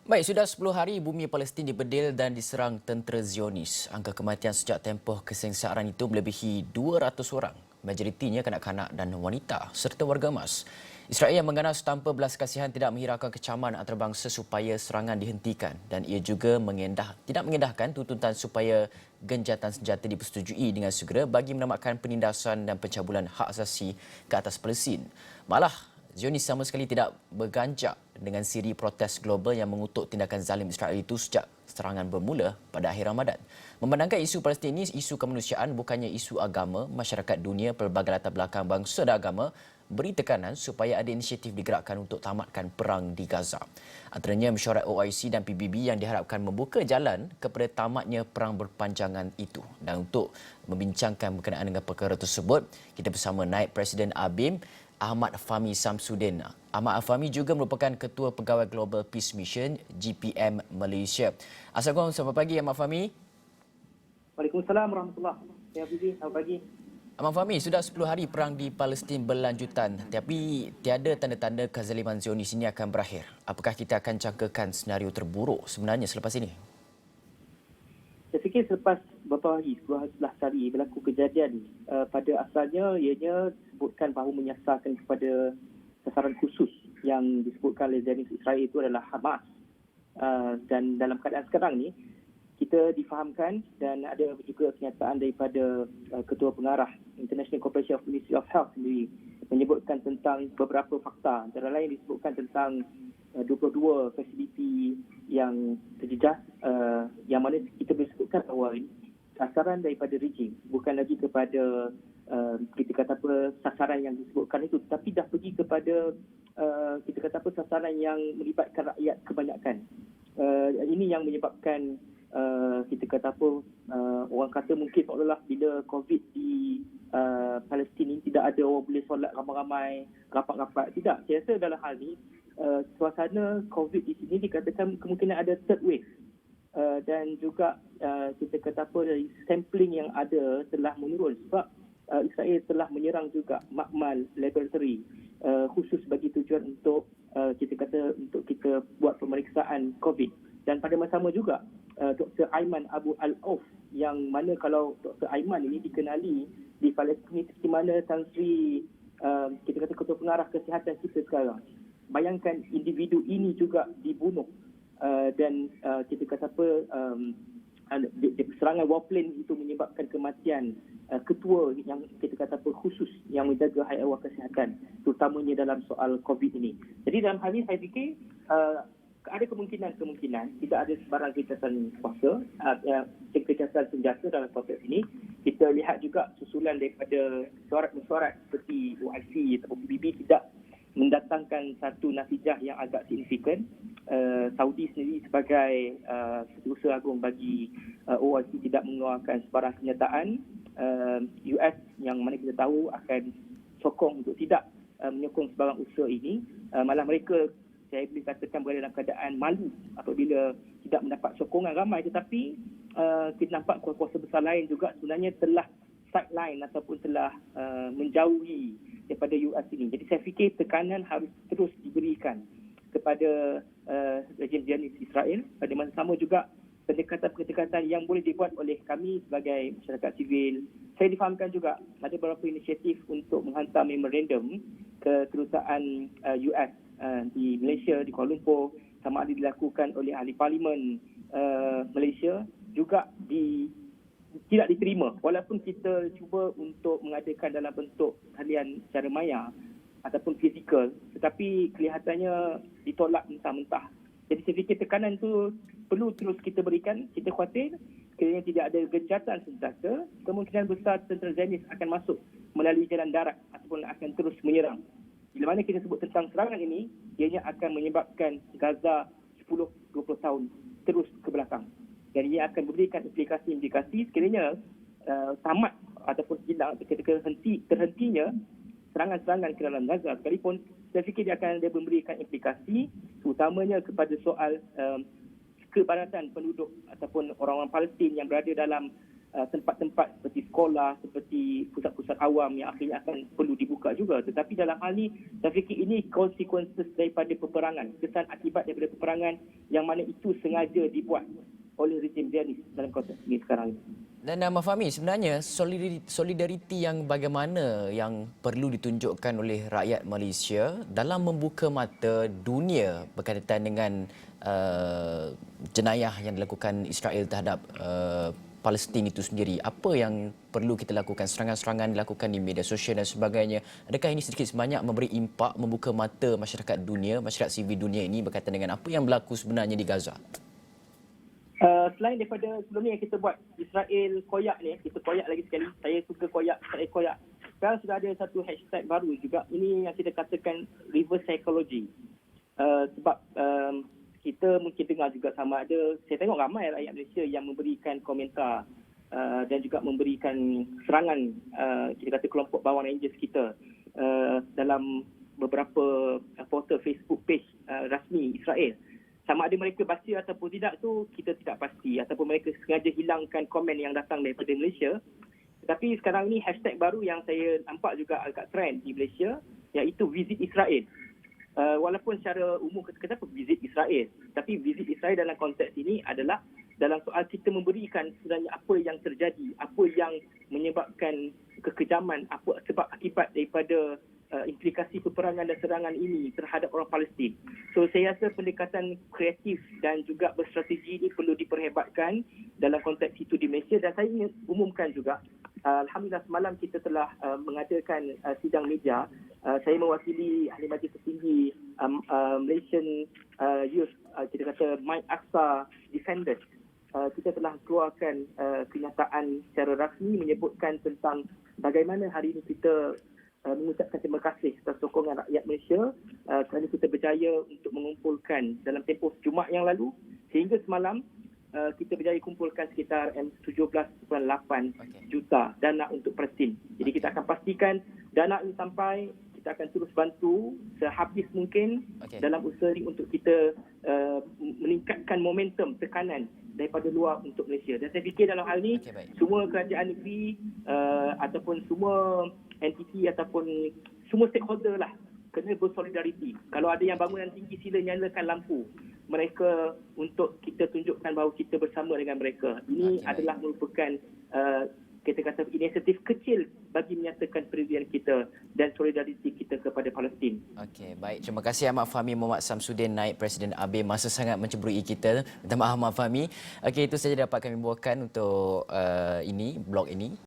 Baik, sudah 10 hari bumi Palestin dibedil dan diserang tentera Zionis. Angka kematian sejak tempoh kesengsaraan itu melebihi 200 orang. Majoritinya kanak-kanak dan wanita serta warga emas. Israel yang mengganas tanpa belas kasihan tidak menghiraukan kecaman antarabangsa supaya serangan dihentikan dan ia juga tidak mengendahkan tuntutan supaya genjatan senjata dipersetujui dengan segera bagi menamatkan penindasan dan pencabulan hak asasi ke atas Palestin. Malah, Zionis sama sekali tidak berganjak dengan siri protes global yang mengutuk tindakan zalim Israel itu sejak serangan bermula pada akhir Ramadan. Memandangkan isu Palestin ini isu kemanusiaan bukannya isu agama, masyarakat dunia pelbagai latar belakang bangsa dan agama beri tekanan supaya ada inisiatif digerakkan untuk tamatkan perang di Gaza. Antaranya mesyuarat OIC dan PBB yang diharapkan membuka jalan kepada tamatnya perang berpanjangan itu. Dan untuk membincangkan berkenaan dengan perkara tersebut, kita bersama Naib Presiden ABIM Ahmad Fahmi Samsudin. Ahmad Fahmi juga merupakan Ketua Pegawai Global Peace Mission GPM Malaysia. Assalamualaikum, selamat pagi Ahmad Fahmi. Waalaikumsalam warahmatullahi wabarakatuh. Selamat pagi. Ahmad Fahmi, sudah 10 hari perang di Palestin berlanjutan tapi tiada tanda-tanda kezaliman Zionis ini akan berakhir. Apakah kita akan jangkakan senario terburuk sebenarnya selepas ini? Saya fikir selepas beberapa hari, 11 hari berlaku kejadian pada asalnya ianya disebutkan bahawa menyasarkan kepada sasaran khusus yang disebutkan oleh Zionis Israel itu adalah Hamas. Dan dalam keadaan sekarang ni, kita difahamkan dan ada juga kenyataan daripada Ketua Pengarah International Corporation of Ministry of Health sendiri menyebutkan tentang beberapa fakta. Antara lain disebutkan tentang 22 fasiliti yang terjejas, yang mana kita boleh sebutkan bahawa sasaran daripada rejim bukan lagi kepada kita kata apa sasaran yang disebutkan itu, tapi dah pergi kepada kita kata apa sasaran yang melibatkan rakyat kebanyakan. Ini yang menyebabkan kita kata apa orang kata mungkin seolah-olah bila COVID di Palestin ini tidak ada orang boleh solat ramai-ramai, rapat-rapat. Tidak, saya rasa dalam hal ini suasana COVID di sini dikatakan kemungkinan ada third wave. Dan juga kita kata apa dari sampling yang ada telah menurun sebab Israel telah menyerang juga makmal laboratory khusus bagi tujuan untuk kita kata untuk kita buat pemeriksaan COVID. Dan pada masa sama juga Dr. Ayman Abu Al-Auf yang mana kalau Dr. Ayman ini dikenali di Palestin seperti mana Tan Sri kita kata Ketua Pengarah Kesihatan kita sekarang. Bayangkan individu ini juga dibunuh dan kita kata apa serangan warplane itu menyebabkan kematian ketua yang kita kata apa khusus yang menjaga haiwan awal kesihatan terutamanya dalam soal COVID ini. Jadi dalam hal ini saya fikir ada kemungkinan tidak ada sebarang gencatan kuasa, gencatan senjata dalam konteks ini. Kita lihat juga susulan daripada mesyuarat seperti OIC atau PBB tidak mendatangkan satu natijah yang agak signifikan. Saudi sendiri sebagai Setiausaha Agung bagi OIC tidak mengeluarkan sebarang kenyataan. US yang mana kita tahu akan sokong untuk tidak menyokong sebarang usaha ini. Malah mereka saya boleh katakan berada dalam keadaan malu apabila tidak mendapat sokongan ramai, tetapi kita nampak kuasa-kuasa besar lain juga sebenarnya telah sideline ataupun telah menjauhi daripada US ini. Jadi saya fikir tekanan harus terus diberikan kepada rejim Zionis Israel. Pada masa sama juga pendekatan-pendekatan yang boleh dibuat oleh kami sebagai masyarakat sivil. Saya difahamkan juga ada beberapa inisiatif untuk menghantar memorandum ke kedutaan US di Malaysia, di Kuala Lumpur, sama ada dilakukan oleh ahli parlimen Malaysia, juga tidak diterima walaupun kita cuba untuk mengadakan dalam bentuk talian secara maya ataupun fizikal, tetapi kelihatannya ditolak mentah-mentah. Jadi saya fikir tekanan itu perlu terus kita berikan. Kita khawatir kerana tidak ada gencatan senjata, kemungkinan besar tentera Zionis akan masuk melalui jalan darat ataupun akan terus menyerang. Bila mana kita sebut tentang serangan ini, ianya akan menyebabkan Gaza 10-20 tahun terus ke belakang. Dan ia akan memberikan implikasi-implikasi sekiranya tamat ataupun hilang ketika terhentinya serangan-serangan ke dalam Gaza sekalipun. Saya fikir dia akan memberikan implikasi terutamanya kepada soal kepadatan penduduk ataupun orang-orang Palestin yang berada dalam tempat-tempat seperti sekolah, seperti pusat-pusat awam yang akhirnya akan perlu dibuka juga. Tetapi dalam hal ini, saya fikir ini konsekuensi daripada peperangan, kesan akibat daripada peperangan yang mana itu sengaja dibuat oleh rejim Zionis dalam konteks ini sekarang ini. Dan Ahmad Fahmi, sebenarnya solidariti yang bagaimana yang perlu ditunjukkan oleh rakyat Malaysia dalam membuka mata dunia berkaitan dengan jenayah yang dilakukan Israel terhadap Palestin itu sendiri. Apa yang perlu kita lakukan? Serangan-serangan dilakukan di media sosial dan sebagainya. Adakah ini sedikit sebanyak memberi impak, membuka mata masyarakat dunia, masyarakat sivil dunia ini berkaitan dengan apa yang berlaku sebenarnya di Gaza? Selain daripada sebelum ni yang kita buat Israel koyak ni, kita koyak lagi sekali. Saya suka koyak, Israel koyak. Sekarang sudah ada satu hashtag baru juga. Ini yang kita katakan reverse psychology. Sebab kita mungkin dengar juga sama ada, saya tengok ramai rakyat Malaysia yang memberikan komentar dan juga memberikan serangan kita kata kelompok Bawang Rangers kita dalam beberapa portal Facebook page rasmi Israel. Sama ada mereka baca ataupun tidak tu kita tidak pasti, ataupun mereka sengaja hilangkan komen yang datang daripada Malaysia. Tetapi sekarang ni hashtag baru yang saya nampak juga agak trend di Malaysia, iaitu visit Israel. Walaupun secara umum kenapa visit Israel, tapi visit Israel dalam konteks ini adalah dalam soal kita memberikan sebenarnya apa yang terjadi, apa yang menyebabkan kekejaman, apa sebab akibat daripada implikasi peperangan dan serangan ini terhadap orang Palestin. So saya rasa pendekatan kreatif dan juga berstrategi ini perlu diperhebatkan dalam konteks itu di Malaysia. Dan saya ingin umumkan juga, alhamdulillah semalam kita telah mengadakan sidang meja. Saya mewakili Ahli Majlis Tertinggi Malaysian Youth, kita kata Mike Aqsa Defenders. Kita telah keluarkan kenyataan secara rasmi menyebutkan tentang bagaimana hari ini kita mengucapkan terima kasih atas sokongan rakyat Malaysia kerana kita berjaya untuk mengumpulkan dalam tempoh Jumaat yang lalu sehingga semalam kita berjaya kumpulkan sekitar 17.8 juta dana untuk Palestin. Jadi kita akan pastikan dana ini sampai, kita akan terus bantu sehabis mungkin dalam usaha ini untuk kita meningkatkan momentum tekanan daripada luar untuk Malaysia. Dan saya fikir dalam hal ini semua kerajaan negeri ataupun semua entiti ataupun semua stakeholder lah kena bersolidariti. Kalau ada yang bangunan tinggi, sila nyalakan lampu mereka untuk kita tunjukkan bahawa kita bersama dengan mereka. Ini adalah merupakan kita kata inisiatif kecil bagi menyatakan peridaan kita dan solidariti kita kepada Palestin. Okey, baik. Terima kasih Ahmad Fahmi Muhammad Samsudin, Naib Presiden AB. Masa sangat mencemburui kita. Minta maaf Ahmad Fahmi. Okey, itu saja dapat kami bawakan untuk blog ini.